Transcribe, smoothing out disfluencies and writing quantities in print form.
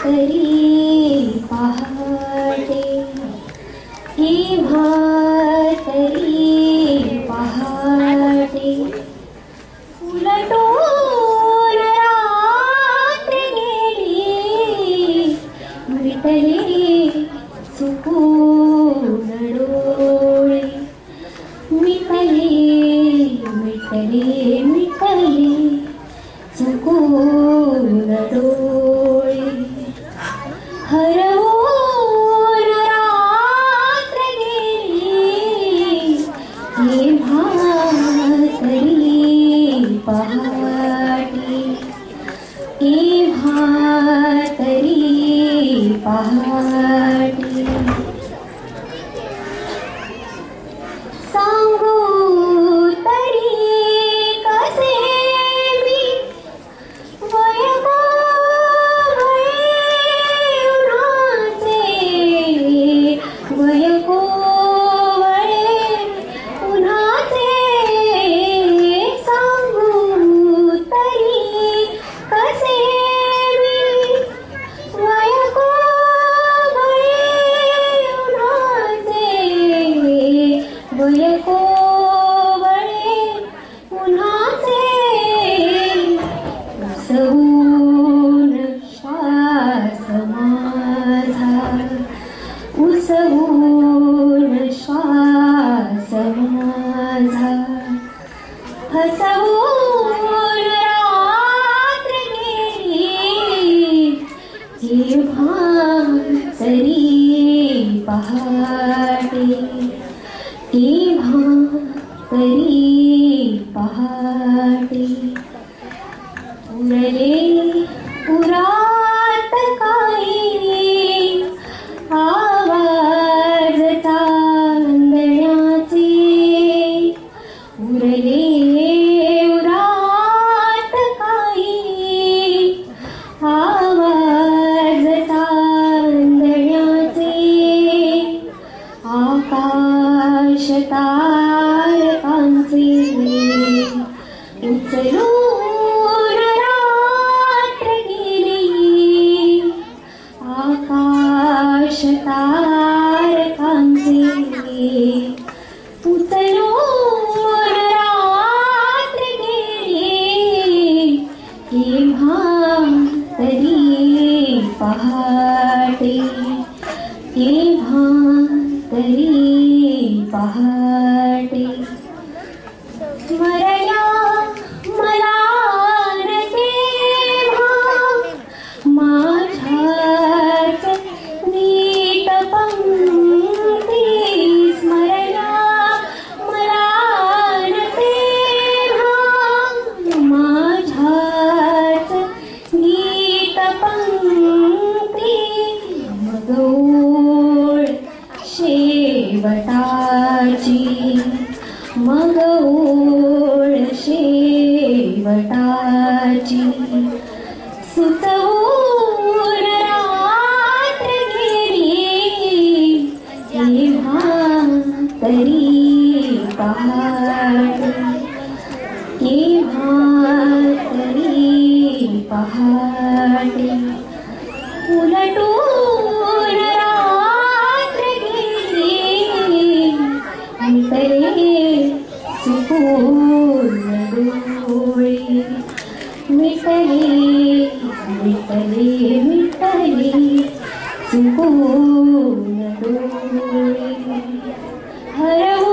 तरी पहाटे केव्हा तरी पहाटे उलटून रात्र गेली मिटले चुकून डोळे मिटले मिटले मिटले चुकून डोळे हरवून रात्र गेली केव्हा तरी पहाटे केव्हा तरी पहाटे सांगू तरी कसे मी उसवून श्वास माझा हसवून रात्र गेली केव्हा तरी पहाटे केव्हा तरी पहाटे उरले उरात काही आवाज चांदण्याचे उरले उरात काही आवाज चांदण्याचे आकाश तारकांचे उचलून रात्र गेली आकाश तारकांचे उचलून रात्र गेली केव्हा तरी पहाटे केव्हा तरी पहाटे स्मरया मला न केव्हा माझ्याच नीट पंक्ती स्मरया मला न केव्हा माझ्याच नीट पंक्ती मग ओळ शेवटाची मग ओळ शेवटाची सुचवून रात्र गेली केव्हा तरी पहाटे केव्हा तरी पहाटे उलटून रात्र गेली मिटले चुकून डोळे मिटले मिटले मिटले चुकून डोळे हरवून